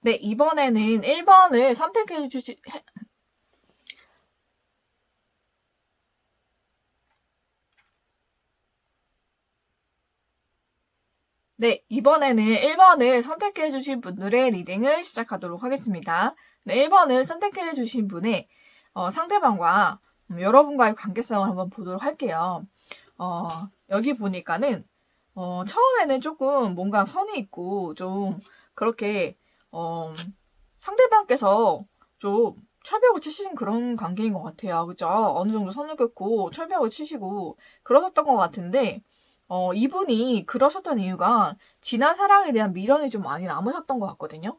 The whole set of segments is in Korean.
네, 이번에는 1번을 선택해 주시, 네, 이번에는 1번을 선택해 주신 분들의 리딩을 시작하도록 하겠습니다. 네, 1번을 선택해 주신 분의 상대방과 여러분과의 관계성을 한번 보도록 할게요. 여기 보니까는 처음에는 조금 뭔가 선이 있고 좀 그렇게 상대방께서 좀 철벽을 치시는 그런 관계인 것 같아요. 그죠? 어느 정도 선을 긋고 철벽을 치시고 그러셨던 것 같은데 이분이 그러셨던 이유가 지난 사랑에 대한 미련이 좀 많이 남으셨던 것 같거든요.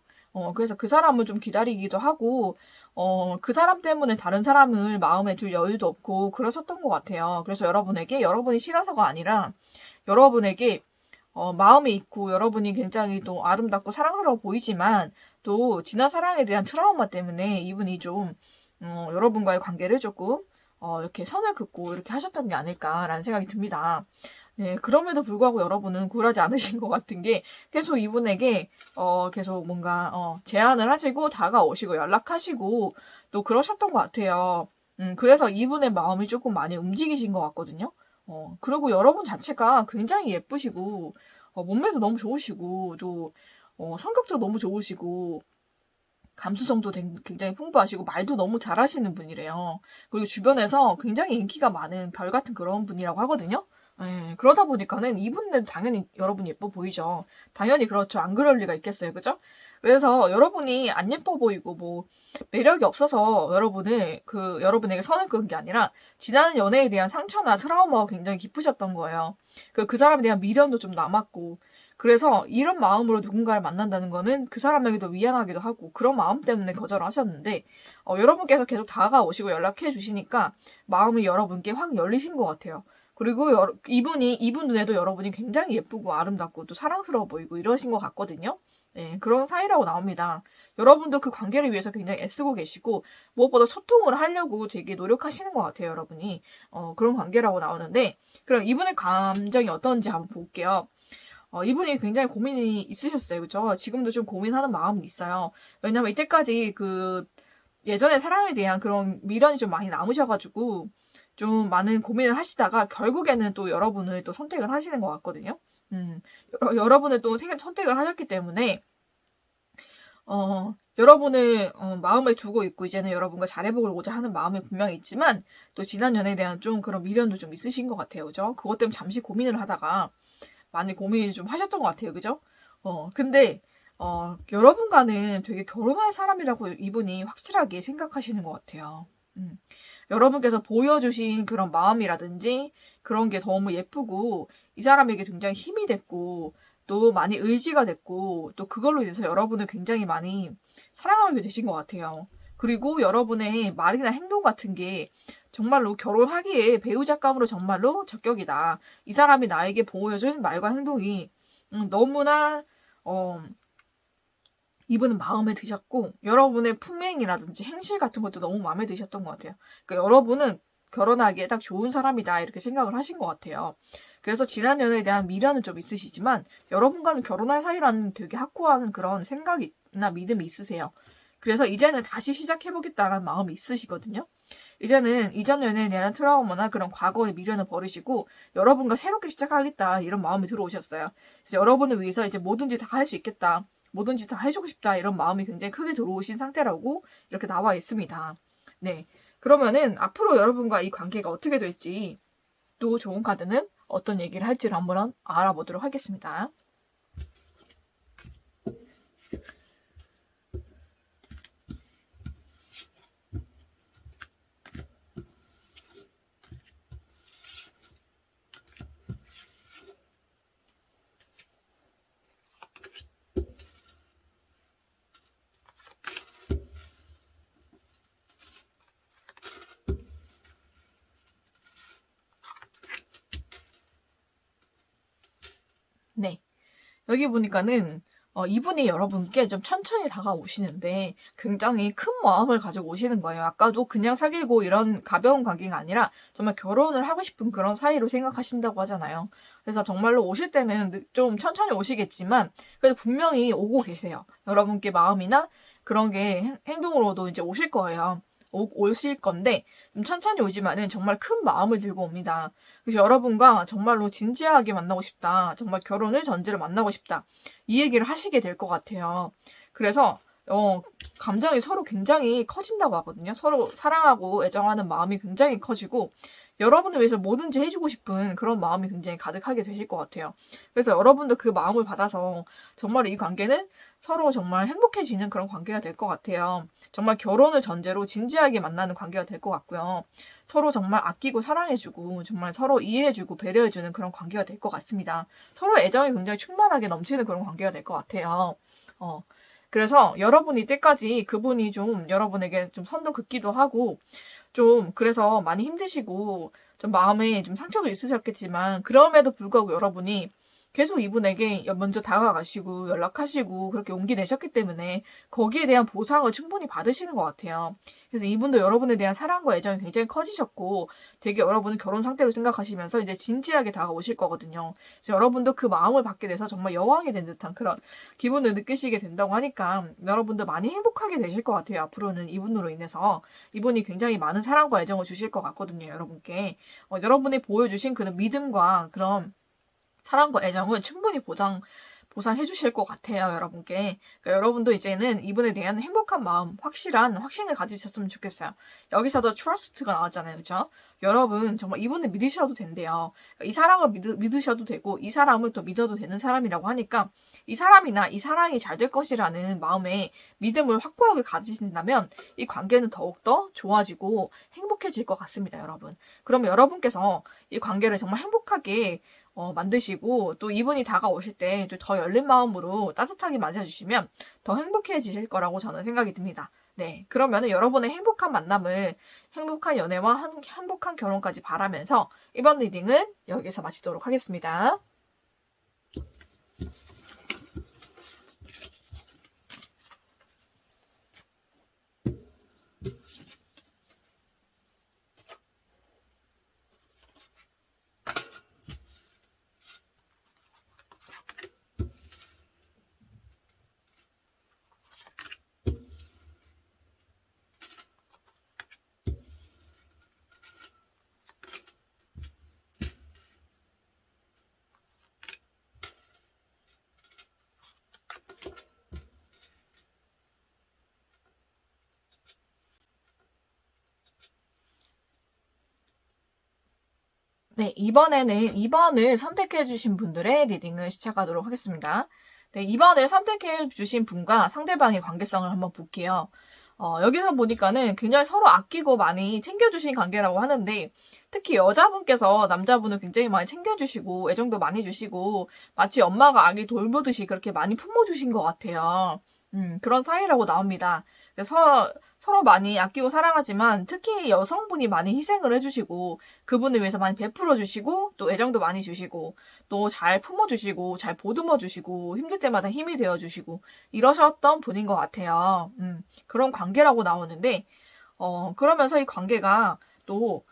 그래서 그 사람을 좀 기다리기도 하고, 그 사람 때문에 다른 사람을 마음에 둘 여유도 없고 그러셨던 것 같아요. 그래서 여러분에게 여러분이 싫어서가 아니라 여러분에게 마음이 있고 여러분이 굉장히 또 아름답고 사랑스러워 보이지만 또 지난 사랑에 대한 트라우마 때문에 이분이 좀 여러분과의 관계를 조금 이렇게 선을 긋고 이렇게 하셨던 게 아닐까라는 생각이 듭니다. 네, 그럼에도 불구하고 여러분은 굴하지 않으신 것 같은 게 계속 이분에게 계속 뭔가 제안을 하시고 다가오시고 연락하시고 또 그러셨던 것 같아요. 그래서 이분의 마음이 조금 많이 움직이신 것 같거든요. 그리고 여러분 자체가 굉장히 예쁘시고 몸매도 너무 좋으시고 또 성격도 너무 좋으시고 감수성도 굉장히 풍부하시고 말도 너무 잘하시는 분이래요. 그리고 주변에서 굉장히 인기가 많은 별 같은 그런 분이라고 하거든요. 예, 그러다 보니까는 이분은 당연히 여러분 예뻐 보이죠. 당연히 그렇죠. 안 그럴 리가 있겠어요. 그죠? 그래서 여러분이 안 예뻐 보이고 뭐 매력이 없어서 여러분에게 선을 그은 게 아니라 지난 연애에 대한 상처나 트라우마가 굉장히 깊으셨던 거예요. 그 사람에 대한 미련도 좀 남았고 그래서 이런 마음으로 누군가를 만난다는 거는 그 사람에게도 미안하기도 하고 그런 마음 때문에 거절하셨는데 여러분께서 계속 다가오시고 연락해 주시니까 마음이 여러분께 확 열리신 것 같아요. 그리고 이분 눈에도 여러분이 굉장히 예쁘고 아름답고 또 사랑스러워 보이고 이러신 것 같거든요. 네, 그런 사이라고 나옵니다. 여러분도 그 관계를 위해서 굉장히 애쓰고 계시고 무엇보다 소통을 하려고 되게 노력하시는 것 같아요, 여러분이. 그런 관계라고 나오는데 그럼 이분의 감정이 어떤지 한번 볼게요. 이분이 굉장히 고민이 있으셨어요. 그죠? 지금도 좀 고민하는 마음이 있어요. 왜냐면 이때까지 예전의 사랑에 대한 그런 미련이 좀 많이 남으셔가지고, 좀 많은 고민을 하시다가, 결국에는 또 여러분을 또 선택을 하시는 것 같거든요. 여러분을 또 선택을 하셨기 때문에, 여러분을 마음에 두고 있고, 이제는 여러분과 잘해보고자 하는 마음이 분명히 있지만, 또 지난 연애에 대한 좀 그런 미련도 좀 있으신 것 같아요. 그죠? 그것 때문에 잠시 고민을 하다가, 많이 고민 좀 하셨던 것 같아요. 그죠? 근데, 여러분과는 되게 결혼할 사람이라고 이분이 확실하게 생각하시는 것 같아요. 음. 여러분께서 보여주신 그런 마음이라든지 그런 게 너무 예쁘고 이 사람에게 굉장히 힘이 됐고 또 많이 의지가 됐고 또 그걸로 인해서 여러분을 굉장히 많이 사랑하게 되신 것 같아요. 그리고 여러분의 말이나 행동 같은 게 정말로 결혼하기에 배우자감으로 정말로 적격이다. 이 사람이 나에게 보여준 말과 행동이 너무나 어, 이분은 마음에 드셨고 여러분의 품행이라든지 행실 같은 것도 너무 마음에 드셨던 것 같아요. 그러니까 여러분은 결혼하기에 딱 좋은 사람이다 이렇게 생각을 하신 것 같아요. 그래서 지난 연애에 대한 미련은 좀 있으시지만 여러분과는 결혼할 사이라는 되게 확고한 그런 생각이나 믿음이 있으세요. 그래서 이제는 다시 시작해보겠다는 마음이 있으시거든요. 이제는 이전 연애에 대한 트라우마나 그런 과거의 미련을 버리시고 여러분과 새롭게 시작하겠다 이런 마음이 들어오셨어요. 그래서 여러분을 위해서 이제 뭐든지 다 할 수 있겠다. 뭐든지 다 해주고 싶다 이런 마음이 굉장히 크게 들어오신 상태라고 이렇게 나와 있습니다. 네. 그러면은 앞으로 여러분과 이 관계가 어떻게 될지 또 좋은 카드는 어떤 얘기를 할지를 한번 알아보도록 하겠습니다. 네. 여기 보니까는 이분이 여러분께 좀 천천히 다가오시는데 굉장히 큰 마음을 가지고 오시는 거예요. 아까도 그냥 사귀고 이런 가벼운 관계가 아니라 정말 결혼을 하고 싶은 그런 사이로 생각하신다고 하잖아요. 그래서 정말로 오실 때는 좀 천천히 오시겠지만 그래도 분명히 오고 계세요. 여러분께 마음이나 그런 게 행동으로도 이제 오실 거예요. 오실 건데 좀 천천히 오지만은 정말 큰 마음을 들고 옵니다. 그래서 여러분과 정말로 진지하게 만나고 싶다. 정말 결혼을 전제로 만나고 싶다. 이 얘기를 하시게 될 것 같아요. 그래서 감정이 서로 굉장히 커진다고 하거든요. 서로 사랑하고 애정하는 마음이 굉장히 커지고 여러분을 위해서 뭐든지 해주고 싶은 그런 마음이 굉장히 가득하게 되실 것 같아요. 그래서 여러분도 그 마음을 받아서 정말 이 관계는 서로 정말 행복해지는 그런 관계가 될 것 같아요. 정말 결혼을 전제로 진지하게 만나는 관계가 될 것 같고요. 서로 정말 아끼고 사랑해주고 정말 서로 이해해주고 배려해주는 그런 관계가 될 것 같습니다. 서로 애정이 굉장히 충만하게 넘치는 그런 관계가 될 것 같아요. 그래서 여러분이 때까지 그분이 좀 여러분에게 좀 선도 긋기도 하고 좀 그래서 많이 힘드시고 좀 마음에 좀 상처가 있으셨겠지만 그럼에도 불구하고 여러분이 계속 이분에게 먼저 다가가시고 연락하시고 그렇게 용기 내셨기 때문에 거기에 대한 보상을 충분히 받으시는 것 같아요. 그래서 이분도 여러분에 대한 사랑과 애정이 굉장히 커지셨고 되게 여러분을 결혼 상태로 생각하시면서 이제 진지하게 다가오실 거거든요. 그래서 여러분도 그 마음을 받게 돼서 정말 여왕이 된 듯한 그런 기분을 느끼시게 된다고 하니까 여러분도 많이 행복하게 되실 것 같아요. 앞으로는 이분으로 인해서. 이분이 굉장히 많은 사랑과 애정을 주실 것 같거든요. 여러분께. 여러분이 보여주신 그런 믿음과 그런 사랑과 애정은 충분히 보상해 주실 것 같아요, 여러분께. 그러니까 여러분도 이제는 이분에 대한 행복한 마음, 확신을 가지셨으면 좋겠어요. 여기서도 trust가 나왔잖아요, 그죠? 여러분, 정말 이분을 믿으셔도 된대요. 그러니까 이 사람을 믿으셔도 되고, 이 사람을 또 믿어도 되는 사람이라고 하니까, 이 사람이나 이 사랑이 잘 될 것이라는 마음에 믿음을 확고하게 가지신다면, 이 관계는 더욱더 좋아지고 행복해질 것 같습니다, 여러분. 그럼 여러분께서 이 관계를 정말 행복하게 만드시고 또 이분이 다가오실 때 더 열린 마음으로 따뜻하게 맞아주시면 더 행복해지실 거라고 저는 생각이 듭니다. 네, 그러면은 여러분의 행복한 만남을 행복한 연애와 행복한 결혼까지 바라면서 이번 리딩은 여기서 마치도록 하겠습니다. 네, 이번에는 2번을 선택해주신 분들의 리딩을 시작하도록 하겠습니다. 네, 2번을 선택해주신 분과 상대방의 관계성을 한번 볼게요. 여기서 보니까는 굉장히 서로 아끼고 많이 챙겨주신 관계라고 하는데, 특히 여자분께서 남자분을 굉장히 많이 챙겨주시고, 애정도 많이 주시고, 마치 엄마가 아기 돌보듯이 그렇게 많이 품어주신 것 같아요. 그런 사이라고 나옵니다. 그래서 서로 많이 아끼고 사랑하지만 특히 여성분이 많이 희생을 해주시고 그분을 위해서 많이 베풀어 주시고 또 애정도 많이 주시고 또 잘 품어주시고 잘 보듬어 주시고 힘들 때마다 힘이 되어 주시고 이러셨던 분인 것 같아요. 그런 관계라고 나오는데 그러면서 이 관계가 또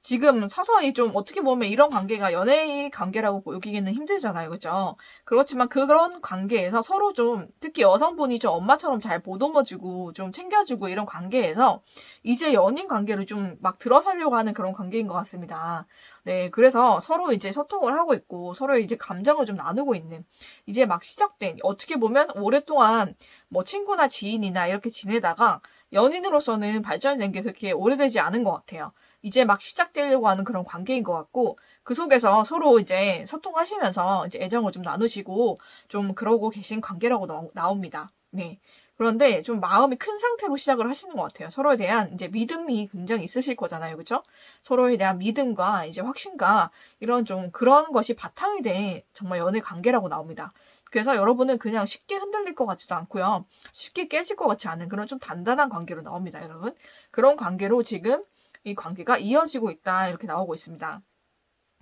지금 서서히 좀 어떻게 보면 이런 관계가 연애의 관계라고 보기에는 힘들잖아요. 그죠? 그렇지만 그런 관계에서 서로 좀 특히 여성분이 좀 엄마처럼 잘 보듬어주고 좀 챙겨주고 이런 관계에서 이제 연인 관계를 좀 막 들어서려고 하는 그런 관계인 것 같습니다. 네, 그래서 서로 이제 소통을 하고 있고 서로 이제 감정을 좀 나누고 있는 이제 막 시작된 어떻게 보면 오랫동안 뭐 친구나 지인이나 이렇게 지내다가 연인으로서는 발전된 게 그렇게 오래되지 않은 것 같아요. 이제 막 시작되려고 하는 그런 관계인 것 같고 그 속에서 서로 이제 소통하시면서 이제 애정을 좀 나누시고 좀 그러고 계신 관계라고 나옵니다. 네. 그런데 좀 마음이 큰 상태로 시작을 하시는 것 같아요. 서로에 대한 이제 믿음이 굉장히 있으실 거잖아요. 그죠? 서로에 대한 믿음과 이제 확신과 이런 좀 그런 것이 바탕이 된 정말 연애 관계라고 나옵니다. 그래서 여러분은 그냥 쉽게 흔들릴 것 같지도 않고요. 쉽게 깨질 것 같지 않은 그런 좀 단단한 관계로 나옵니다, 여러분. 그런 관계로 지금 이 관계가 이어지고 있다 이렇게 나오고 있습니다.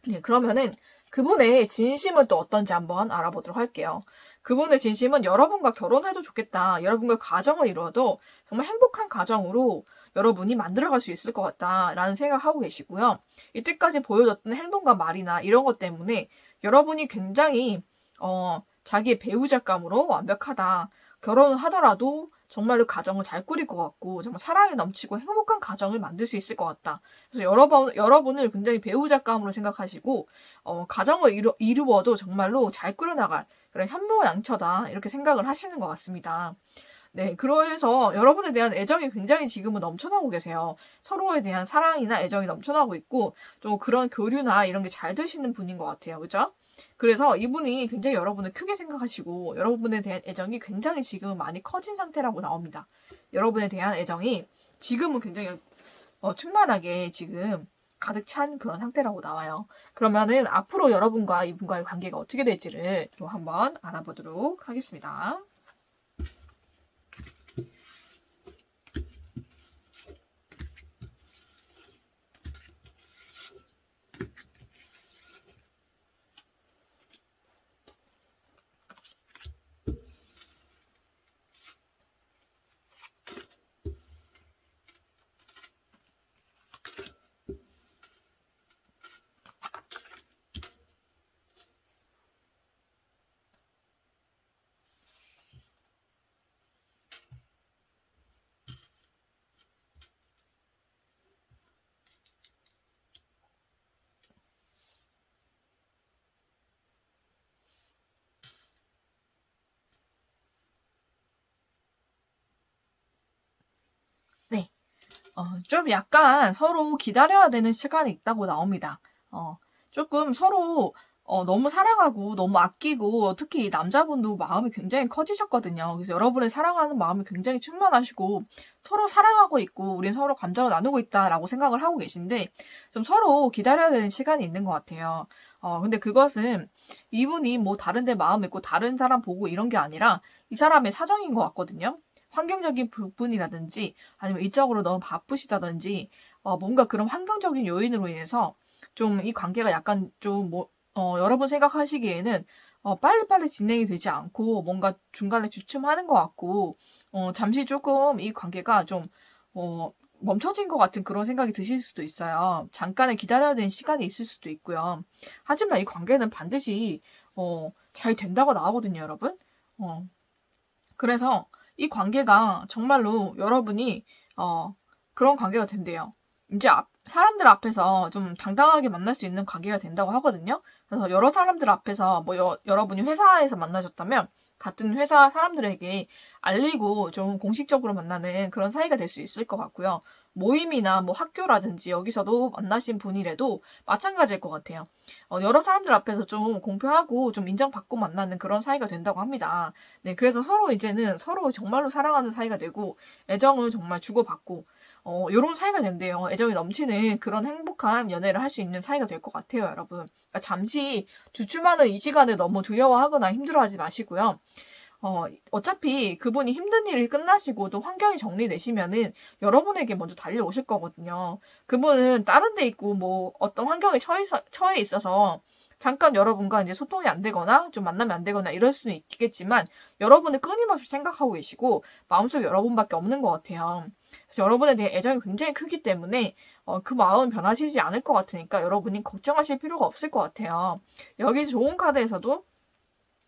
네, 그러면은 그분의 진심은 또 어떤지 한번 알아보도록 할게요. 그분의 진심은 여러분과 결혼해도 좋겠다. 여러분과 가정을 이루어도 정말 행복한 가정으로 여러분이 만들어갈 수 있을 것 같다라는 생각하고 계시고요. 이때까지 보여줬던 행동과 말이나 이런 것 때문에 여러분이 굉장히 자기의 배우자감으로 완벽하다. 결혼을 하더라도 정말로 가정을 잘 꾸릴 것 같고 정말 사랑이 넘치고 행복한 가정을 만들 수 있을 것 같다. 그래서 여러분을 굉장히 배우자감으로 생각하시고 가정을 이루어도 정말로 잘 꾸려나갈 그런 현모양처다 이렇게 생각을 하시는 것 같습니다. 네, 그래서 여러분에 대한 애정이 굉장히 지금은 넘쳐나고 계세요. 서로에 대한 사랑이나 애정이 넘쳐나고 있고 좀 그런 교류나 이런 게 잘 되시는 분인 것 같아요. 그죠? 그래서 이분이 굉장히 여러분을 크게 생각하시고 여러분에 대한 애정이 굉장히 지금은 많이 커진 상태라고 나옵니다. 여러분에 대한 애정이 지금은 굉장히 충만하게 지금 가득 찬 그런 상태라고 나와요. 그러면은 앞으로 여러분과 이분과의 관계가 어떻게 될지를 또 한번 알아보도록 하겠습니다. 네. 좀 약간 서로 기다려야 되는 시간이 있다고 나옵니다. 조금 서로 너무 사랑하고 너무 아끼고 특히 남자분도 마음이 굉장히 커지셨거든요. 그래서 여러분을 사랑하는 마음이 굉장히 충만하시고 서로 사랑하고 있고 우린 서로 감정을 나누고 있다라고 생각을 하고 계신데 좀 서로 기다려야 되는 시간이 있는 것 같아요. 근데 그것은 이분이 뭐 다른 데 마음 있고 다른 사람 보고 이런 게 아니라 이 사람의 사정인 것 같거든요. 환경적인 부분이라든지 아니면 일적으로 너무 바쁘시다든지 뭔가 그런 환경적인 요인으로 인해서 좀 이 관계가 약간 좀 여러분 생각하시기에는 빨리빨리 진행이 되지 않고 뭔가 중간에 주춤하는 것 같고 잠시 조금 이 관계가 좀 멈춰진 것 같은 그런 생각이 드실 수도 있어요. 잠깐의 기다려야 되는 시간이 있을 수도 있고요. 하지만 이 관계는 반드시 잘 된다고 나오거든요, 여러분. 그래서 이 관계가 정말로 여러분이 그런 관계가 된대요. 이제 사람들 앞에서 좀 당당하게 만날 수 있는 관계가 된다고 하거든요. 그래서 여러 사람들 앞에서 뭐 여러분이 회사에서 만나셨다면 같은 회사 사람들에게 알리고 좀 공식적으로 만나는 그런 사이가 될 수 있을 것 같고요. 모임이나 뭐 학교라든지 여기서도 만나신 분이라도 마찬가지일 것 같아요. 여러 사람들 앞에서 좀 공표하고 좀 인정받고 만나는 그런 사이가 된다고 합니다. 네, 그래서 서로 이제는 서로 정말로 사랑하는 사이가 되고 애정을 정말 주고받고 요런 사이가 된대요. 애정이 넘치는 그런 행복한 연애를 할 수 있는 사이가 될 것 같아요, 여러분. 그러니까 잠시 주춤하는 이 시간을 너무 두려워하거나 힘들어하지 마시고요. 어차피 그분이 힘든 일이 끝나시고 또 환경이 정리되시면은 여러분에게 먼저 달려오실 거거든요. 그분은 다른 데 있고 뭐 어떤 환경에 처해 있어서 잠깐 여러분과 이제 소통이 안 되거나 좀 만나면 안 되거나 이럴 수는 있겠지만 여러분을 끊임없이 생각하고 계시고 마음속에 여러분밖에 없는 것 같아요. 그래서 여러분에 대해 애정이 굉장히 크기 때문에 그 마음은 변하시지 않을 것 같으니까 여러분이 걱정하실 필요가 없을 것 같아요. 여기 좋은 카드에서도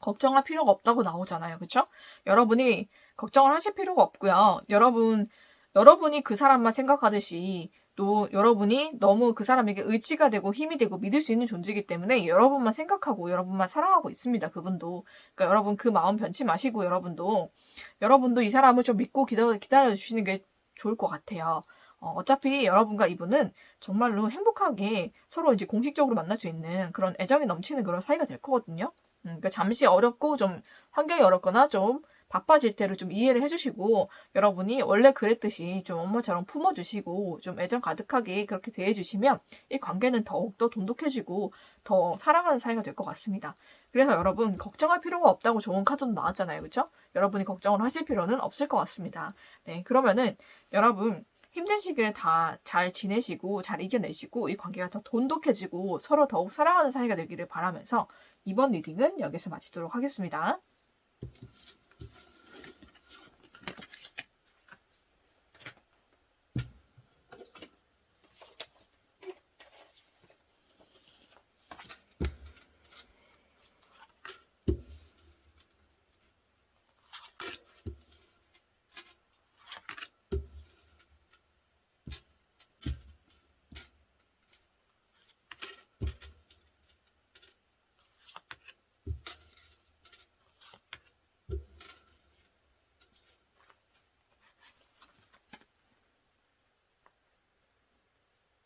걱정할 필요가 없다고 나오잖아요. 그쵸? 여러분이 걱정을 하실 필요가 없고요. 여러분이 그 사람만 생각하듯이 또 여러분이 너무 그 사람에게 의지가 되고 힘이 되고 믿을 수 있는 존재이기 때문에 여러분만 생각하고 여러분만 사랑하고 있습니다. 그분도. 그러니까 여러분 그 마음 변치 마시고 여러분도 이 사람을 좀 믿고 기다려 주시는 게 좋을 것 같아요. 어차피 여러분과 이분은 정말로 행복하게 서로 이제 공식적으로 만날 수 있는 그런 애정이 넘치는 그런 사이가 될 거거든요. 그러니까 잠시 어렵고 좀 환경이 어렵거나 좀 바빠질 때를 좀 이해를 해주시고 여러분이 원래 그랬듯이 좀 엄마처럼 품어주시고 좀 애정 가득하게 그렇게 대해주시면 이 관계는 더욱더 돈독해지고 더 사랑하는 사이가 될 것 같습니다. 그래서 여러분 걱정할 필요가 없다고 좋은 카드도 나왔잖아요. 그렇죠? 여러분이 걱정을 하실 필요는 없을 것 같습니다. 네, 그러면은 여러분 힘든 시기를 다 잘 지내시고 잘 이겨내시고 이 관계가 더 돈독해지고 서로 더욱 사랑하는 사이가 되기를 바라면서 이번 리딩은 여기서 마치도록 하겠습니다.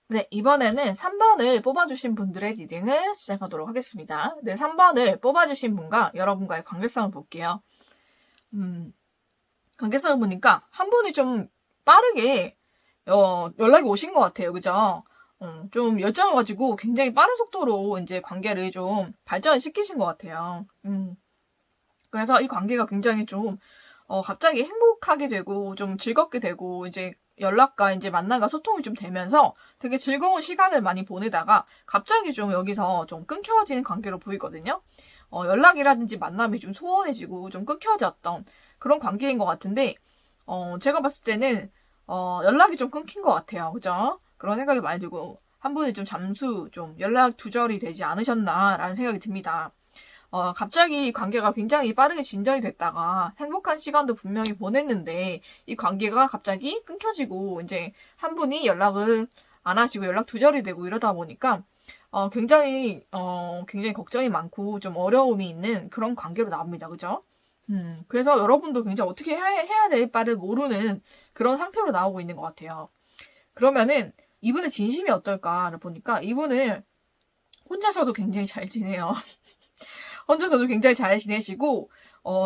네, 이번에는 3번을 뽑아주신 분들의 리딩을 시작하도록 하겠습니다. 네, 3번을 뽑아주신 분과 여러분과의 관계성을 볼게요. 관계성을 보니까 한 분이 좀 빠르게 연락이 오신 것 같아요. 그죠? 좀 열정을 가지고 굉장히 빠른 속도로 이제 관계를 좀 발전을 시키신 것 같아요. 그래서 이 관계가 굉장히 좀 갑자기 행복하게 되고 좀 즐겁게 되고 이제 연락과 이제 만남과 소통이 좀 되면서 되게 즐거운 시간을 많이 보내다가 갑자기 좀 여기서 좀 끊겨지는 관계로 보이거든요. 연락이라든지 만남이 좀 소원해지고 좀 끊겨졌던 그런 관계인 것 같은데, 제가 봤을 때는, 연락이 좀 끊긴 것 같아요. 그죠? 그런 생각이 많이 들고, 한 분이 좀 잠수, 좀 연락 두절이 되지 않으셨나라는 생각이 듭니다. 갑자기 관계가 굉장히 빠르게 진전이 됐다가 행복한 시간도 분명히 보냈는데 이 관계가 갑자기 끊겨지고 이제 한 분이 연락을 안 하시고 연락 두절이 되고 이러다 보니까 굉장히 걱정이 많고 좀 어려움이 있는 그런 관계로 나옵니다. 그죠? 그래서 여러분도 굉장히 어떻게 해야 될 바를 모르는 그런 상태로 나오고 있는 것 같아요. 그러면은 이분의 진심이 어떨까를 보니까 이분을 혼자서도 굉장히 잘 지내요. 혼자서도 굉장히 잘 지내시고,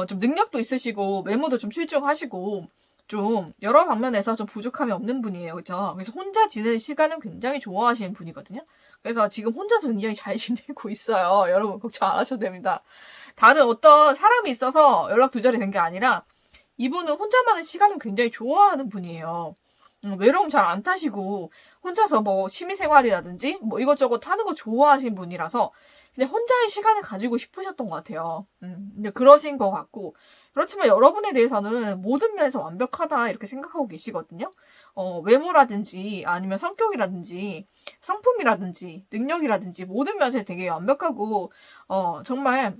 좀 능력도 있으시고, 외모도 좀 출중하시고, 좀 여러 방면에서 좀 부족함이 없는 분이에요. 그죠? 그래서 혼자 지내는 시간을 굉장히 좋아하시는 분이거든요. 그래서 지금 혼자서 굉장히 잘 지내고 있어요. 여러분 걱정 안 하셔도 됩니다. 다른 어떤 사람이 있어서 연락 두절이 된 게 아니라 이분은 혼자만의 시간을 굉장히 좋아하는 분이에요. 외로움 잘 안 타시고 혼자서 뭐 취미생활이라든지 뭐 이것저것 하는 거 좋아하시는 분이라서 그냥 혼자의 시간을 가지고 싶으셨던 것 같아요. 근데 그러신 것 같고 그렇지만 여러분에 대해서는 모든 면에서 완벽하다 이렇게 생각하고 계시거든요. 외모라든지 아니면 성격이라든지 성품이라든지 능력이라든지 모든 면에서 되게 완벽하고 정말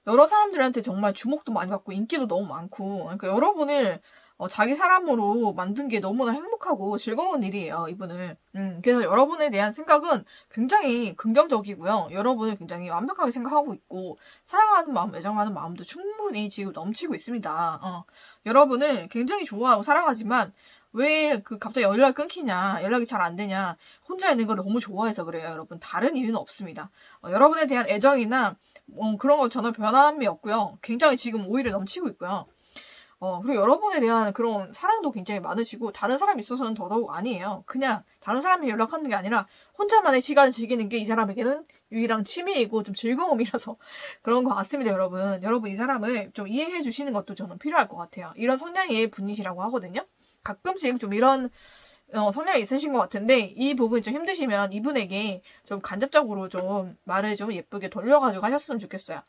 여러 사람들한테 정말 주목도 많이 받고 인기도 너무 많고 그러니까 여러분을 자기 사람으로 만든 게 너무나 행복하고 즐거운 일이에요, 이분을. 그래서 여러분에 대한 생각은 굉장히 긍정적이고요. 여러분을 굉장히 완벽하게 생각하고 있고, 사랑하는 마음, 애정하는 마음도 충분히 지금 넘치고 있습니다. 여러분을 굉장히 좋아하고 사랑하지만, 왜 갑자기 연락이 끊기냐, 연락이 잘 안 되냐, 혼자 있는 걸 너무 좋아해서 그래요, 여러분. 다른 이유는 없습니다. 여러분에 대한 애정이나, 그런 거 전혀 변함이 없고요. 굉장히 지금 오히려 넘치고 있고요. 그리고 여러분에 대한 그런 사랑도 굉장히 많으시고, 다른 사람이 있어서는 더더욱 아니에요. 그냥, 다른 사람이 연락하는 게 아니라, 혼자만의 시간을 즐기는 게 이 사람에게는 유일한 취미이고, 좀 즐거움이라서 그런 것 같습니다, 여러분. 여러분 이 사람을 좀 이해해 주시는 것도 저는 필요할 것 같아요. 이런 성향의 분이시라고 하거든요. 가끔씩 좀 이런 성향이 있으신 것 같은데 이 부분이 좀 힘드시면 이분에게 좀 간접적으로 좀 말을 좀 예쁘게 돌려가지고 하셨으면 좋겠어요.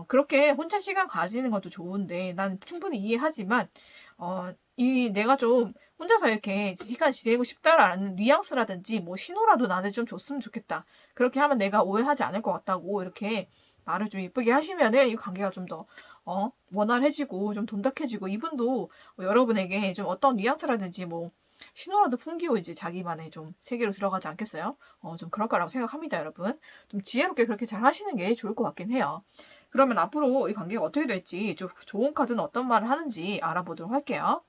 그렇게 혼자 시간 가지는 것도 좋은데 난 충분히 이해하지만 내가 좀 혼자서 이렇게 시간 지내고 싶다라는 뉘앙스라든지 뭐 신호라도 나한테 좀 줬으면 좋겠다. 그렇게 하면 내가 오해하지 않을 것 같다고 이렇게 말을 좀 예쁘게 하시면은 이 관계가 좀 더 원활해지고 좀 돈독해지고 이분도 여러분에게 좀 어떤 뉘앙스라든지 뭐 신호라도 풍기고 이제 자기만의 좀 세계로 들어가지 않겠어요? 좀 그럴 거라고 생각합니다, 여러분. 좀 지혜롭게 그렇게 잘 하시는 게 좋을 것 같긴 해요. 그러면 앞으로 이 관계가 어떻게 될지, 좀 좋은 카드는 어떤 말을 하는지 알아보도록 할게요.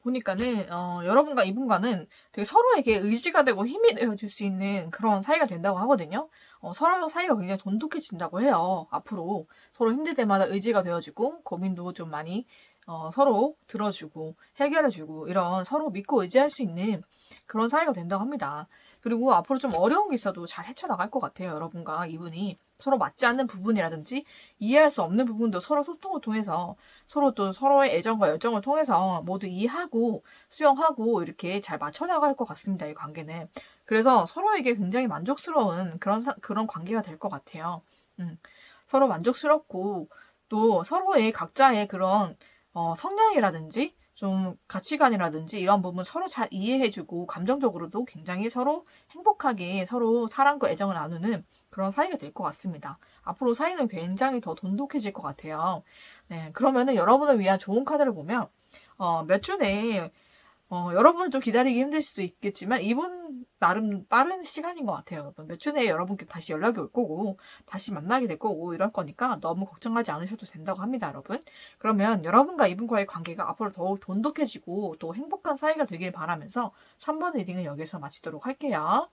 보니까는 여러분과 이분과는 되게 서로에게 의지가 되고 힘이 되어줄 수 있는 그런 사이가 된다고 하거든요. 서로 사이가 굉장히 돈독해진다고 해요. 앞으로 서로 힘들 때마다 의지가 되어주고 고민도 좀 많이 서로 들어주고 해결해주고 이런 서로 믿고 의지할 수 있는 그런 사이가 된다고 합니다. 그리고 앞으로 좀 어려운 게 있어도 잘 헤쳐나갈 것 같아요. 여러분과 이분이 서로 맞지 않는 부분이라든지 이해할 수 없는 부분도 서로 소통을 통해서 서로 또 서로의 애정과 열정을 통해서 모두 이해하고 수용하고 이렇게 잘 맞춰나갈 것 같습니다. 이 관계는. 그래서 서로에게 굉장히 만족스러운 그런 관계가 될 것 같아요. 서로 만족스럽고 또 서로의 각자의 그런 성향이라든지 좀 가치관이라든지 이런 부분 서로 잘 이해해주고 감정적으로도 굉장히 서로 행복하게 서로 사랑과 애정을 나누는 그런 사이가 될 것 같습니다. 앞으로 사이는 굉장히 더 돈독해질 것 같아요. 네, 그러면은 여러분을 위한 좋은 카드를 보면 몇 주 내에 여러분은 좀 기다리기 힘들 수도 있겠지만 이분 나름 빠른 시간인 것 같아요. 여러분. 몇 주 내에 여러분께 다시 연락이 올 거고 다시 만나게 될 거고 이럴 거니까 너무 걱정하지 않으셔도 된다고 합니다, 여러분. 그러면 여러분과 이분과의 관계가 앞으로 더욱 돈독해지고 또 행복한 사이가 되길 바라면서 3번 리딩은 여기서 마치도록 할게요.